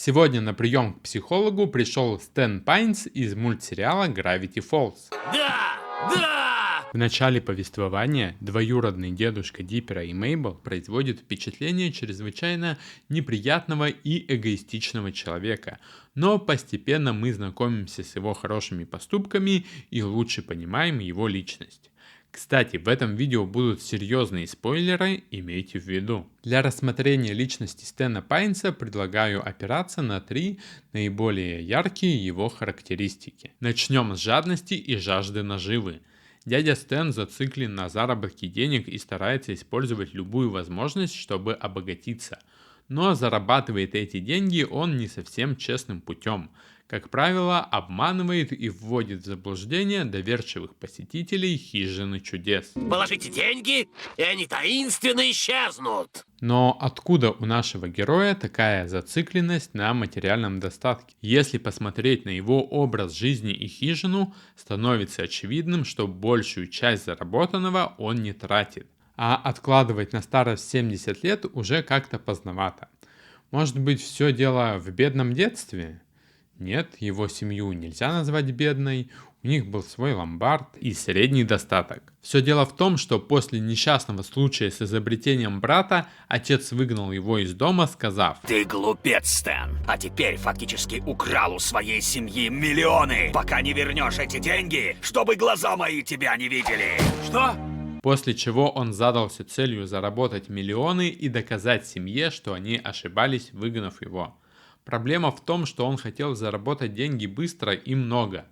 Сегодня на прием к психологу пришел Стэн Пайнс из мультсериала Gravity Falls. Да! Да! В начале повествования двоюродный дедушка Диппера и Мейбл производит впечатление чрезвычайно неприятного и эгоистичного человека, но постепенно мы знакомимся с его хорошими поступками и лучше понимаем его личность. Кстати, в этом видео будут серьезные спойлеры, имейте в виду. Для рассмотрения личности Стэна Пайнса предлагаю опираться на 3 наиболее яркие его характеристики. Начнем с жадности и жажды наживы. Дядя Стэн зациклен на заработке денег и старается использовать любую возможность, чтобы обогатиться. Но зарабатывает эти деньги он не совсем честным путем. Как правило, обманывает и вводит в заблуждение доверчивых посетителей хижины чудес. Положите деньги, и они таинственно исчезнут. Но откуда у нашего героя такая зацикленность на материальном достатке? Если посмотреть на его образ жизни и хижину, становится очевидным, что большую часть заработанного он не тратит. А откладывать на старость 70 лет уже как-то поздновато. Может быть, все дело в бедном детстве? Нет, его семью нельзя назвать бедной, у них был свой ломбард и средний достаток. Все дело в том, что после несчастного случая с изобретением брата, отец выгнал его из дома, сказав: Ты глупец, Стэн, а теперь фактически украл у своей семьи миллионы, пока не вернешь эти деньги, чтобы глаза мои тебя не видели. Что? После чего он задался целью заработать миллионы и доказать семье, что они ошибались, выгнав его. Проблема в том, что он хотел заработать деньги быстро и много.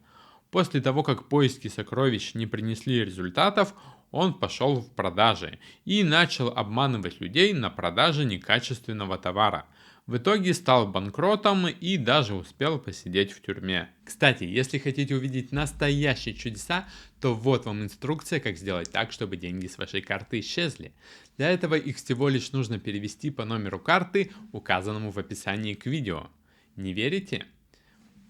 После того, как поиски сокровищ не принесли результатов, он пошел в продажи и начал обманывать людей на продаже некачественного товара. В итоге стал банкротом и даже успел посидеть в тюрьме. Кстати, если хотите увидеть настоящие чудеса, то вот вам инструкция, как сделать так, чтобы деньги с вашей карты исчезли. Для этого их всего лишь нужно перевести по номеру карты, указанному в описании к видео. Не верите?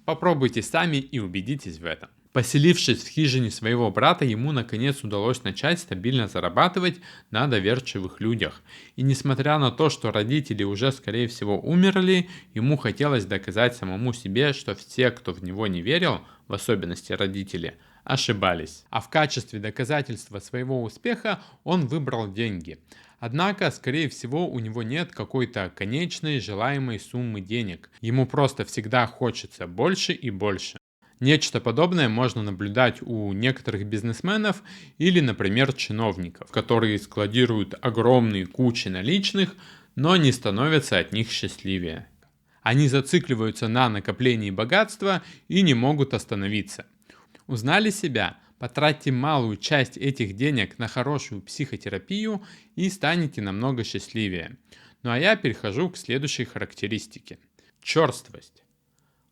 Попробуйте сами и убедитесь в этом. Поселившись в хижине своего брата, ему наконец удалось начать стабильно зарабатывать на доверчивых людях. И несмотря на то, что родители уже скорее всего умерли, ему хотелось доказать самому себе, что все, кто в него не верил, в особенности родители, ошибались. А в качестве доказательства своего успеха он выбрал деньги. Однако, скорее всего, у него нет какой-то конечной желаемой суммы денег. Ему просто всегда хочется больше и больше. Нечто подобное можно наблюдать у некоторых бизнесменов или, например, чиновников, которые складируют огромные кучи наличных, но не становятся от них счастливее. Они зацикливаются на накоплении богатства и не могут остановиться. Узнали себя? Потратьте малую часть этих денег на хорошую психотерапию и станете намного счастливее. Ну а я перехожу к следующей характеристике. Черствость.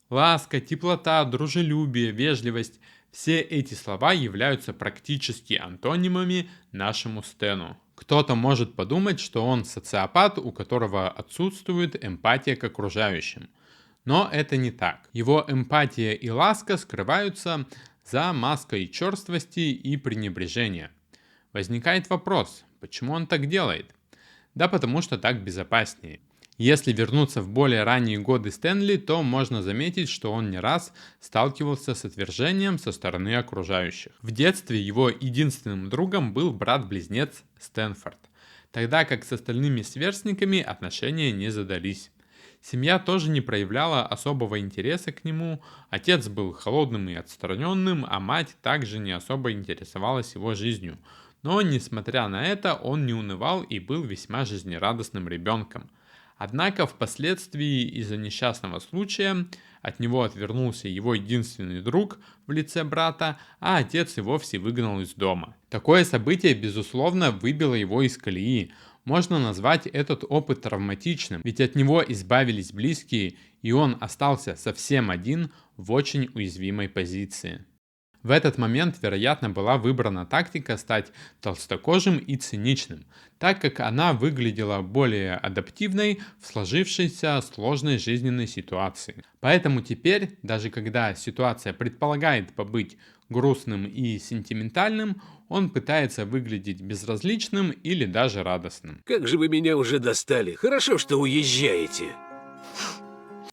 Ласка, теплота, дружелюбие, вежливость – все эти слова являются практически антонимами нашему Стэну. Кто-то может подумать, что он социопат, у которого отсутствует эмпатия к окружающим. Но это не так. Его эмпатия и ласка скрываются за маской черствости и пренебрежения. Возникает вопрос, почему он так делает? Да потому что так безопаснее. Если вернуться в более ранние годы Стэнли, то можно заметить, что он не раз сталкивался с отвержением со стороны окружающих. В детстве его единственным другом был брат-близнец Стэнфорд, тогда как с остальными сверстниками отношения не задались. Семья тоже не проявляла особого интереса к нему, отец был холодным и отстраненным, а мать также не особо интересовалась его жизнью. Но, несмотря на это, он не унывал и был весьма жизнерадостным ребенком. Однако впоследствии из-за несчастного случая от него отвернулся его единственный друг в лице брата, а отец и вовсе выгнал из дома. Такое событие, безусловно, выбило его из колеи. Можно назвать этот опыт травматичным, ведь от него избавились близкие, и он остался совсем один в очень уязвимой позиции. В этот момент, вероятно, была выбрана тактика стать толстокожим и циничным, так как она выглядела более адаптивной в сложившейся сложной жизненной ситуации. Поэтому теперь, даже когда ситуация предполагает побыть грустным и сентиментальным, он пытается выглядеть безразличным или даже радостным. Как же вы меня уже достали. Хорошо, что уезжаете.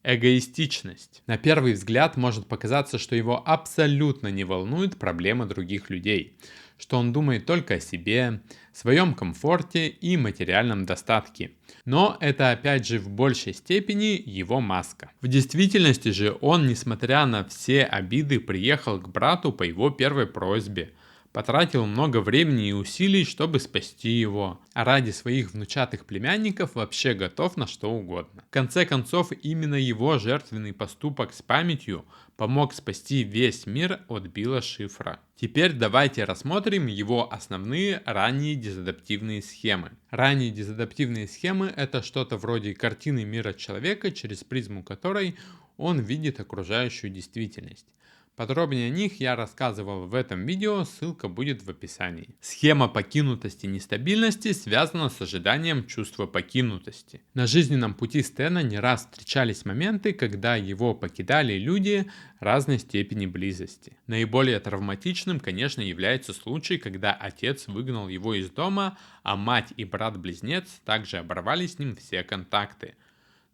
Эгоистичность. На первый взгляд может показаться, что его абсолютно не волнуют проблемы других людей, что он думает только о себе, своем комфорте и материальном достатке. Но это опять же в большей степени его маска. В действительности же он, несмотря на все обиды, приехал к брату по его первой просьбе, потратил много времени и усилий, чтобы спасти его, а ради своих внучатых племянников вообще готов на что угодно. В конце концов, именно его жертвенный поступок с памятью помог спасти весь мир от Билла Шифра. Теперь давайте рассмотрим его основные ранние дезадаптивные схемы. Ранние дезадаптивные схемы — это что-то вроде картины мира человека, через призму которой он видит окружающую действительность. Подробнее о них я рассказывал в этом видео, ссылка будет в описании. Схема покинутости и нестабильности связана с ожиданием чувства покинутости. На жизненном пути Стэна не раз встречались моменты, когда его покидали люди разной степени близости. Наиболее травматичным, конечно, является случай, когда отец выгнал его из дома, а мать и брат-близнец также оборвали с ним все контакты.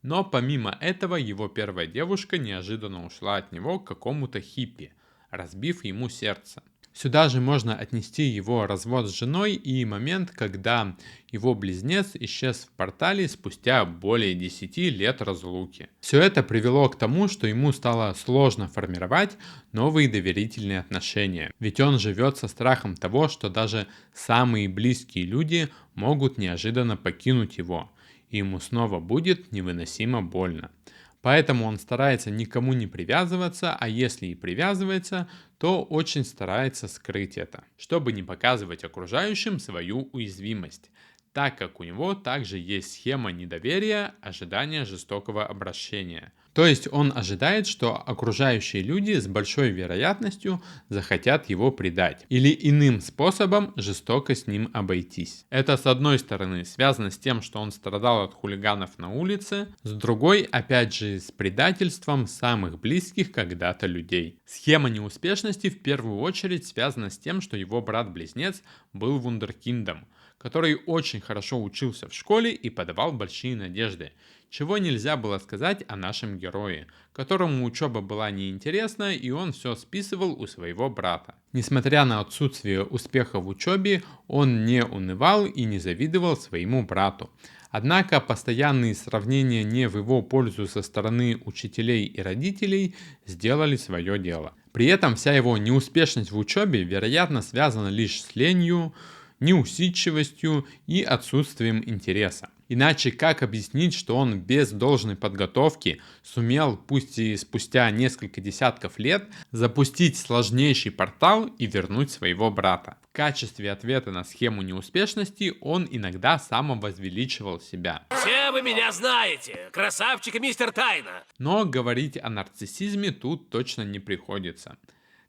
Но помимо этого, его первая девушка неожиданно ушла от него к какому-то хиппи, разбив ему сердце. Сюда же можно отнести его развод с женой и момент, когда его близнец исчез в портале спустя более 10 лет разлуки. Все это привело к тому, что ему стало сложно формировать новые доверительные отношения, ведь он живет со страхом того, что даже самые близкие люди могут неожиданно покинуть его, и ему снова будет невыносимо больно. Поэтому он старается никому не привязываться, а если и привязывается, то очень старается скрыть это, чтобы не показывать окружающим свою уязвимость, так как у него также есть схема недоверия, ожидания жестокого обращения. То есть он ожидает, что окружающие люди с большой вероятностью захотят его предать или иным способом жестоко с ним обойтись. Это с одной стороны связано с тем, что он страдал от хулиганов на улице, с другой опять же с предательством самых близких когда-то людей. Схема неуспешности в первую очередь связана с тем, что его брат-близнец был вундеркиндом, который очень хорошо учился в школе и подавал большие надежды, чего нельзя было сказать о нашем герое, которому учеба была неинтересна, и он все списывал у своего брата. Несмотря на отсутствие успеха в учебе, он не унывал и не завидовал своему брату. Однако постоянные сравнения не в его пользу со стороны учителей и родителей сделали свое дело. При этом вся его неуспешность в учебе, вероятно, связана лишь с ленью, неусидчивостью и отсутствием интереса. Иначе как объяснить, что он без должной подготовки сумел, пусть и спустя несколько десятков лет, запустить сложнейший портал и вернуть своего брата? В качестве ответа на схему неуспешности он иногда самовозвеличивал себя. Все вы меня знаете, красавчик и мистер Тайна. Но говорить о нарциссизме тут точно не приходится.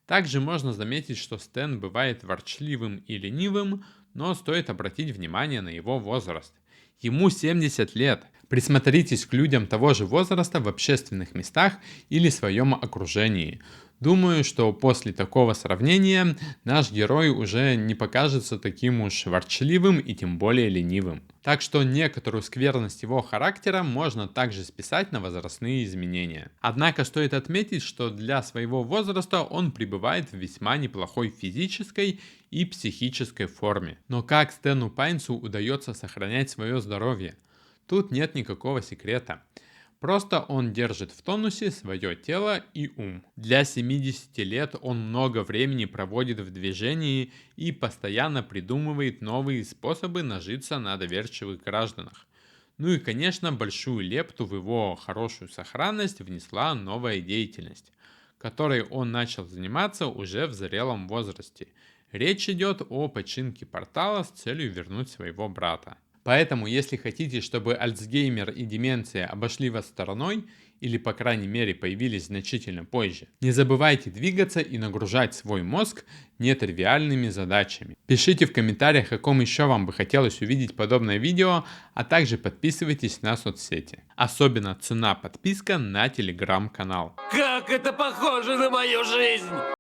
Также можно заметить, что Стэн бывает ворчливым и ленивым, но стоит обратить внимание на его возраст. Ему 70 лет. Присмотритесь к людям того же возраста в общественных местах или своем окружении. Думаю, что после такого сравнения наш герой уже не покажется таким уж ворчливым и тем более ленивым. Так что некоторую скверность его характера можно также списать на возрастные изменения. Однако стоит отметить, что для своего возраста он пребывает в весьма неплохой физической и психической форме. Но как Стэну Пайнсу удается сохранять свое здоровье? Тут нет никакого секрета. Просто он держит в тонусе свое тело и ум. Для 70 лет он много времени проводит в движении и постоянно придумывает новые способы нажиться на доверчивых гражданах. Ну и, конечно, большую лепту в его хорошую сохранность внесла новая деятельность, которой он начал заниматься уже в зрелом возрасте. Речь идет о починке портала с целью вернуть своего брата. Поэтому, если хотите, чтобы Альцгеймер и деменция обошли вас стороной, или по крайней мере появились значительно позже, не забывайте двигаться и нагружать свой мозг нетривиальными задачами. Пишите в комментариях, о ком еще вам бы хотелось увидеть подобное видео, а также подписывайтесь на соцсети. Особенно цена подписка на телеграм-канал. Как это похоже на мою жизнь!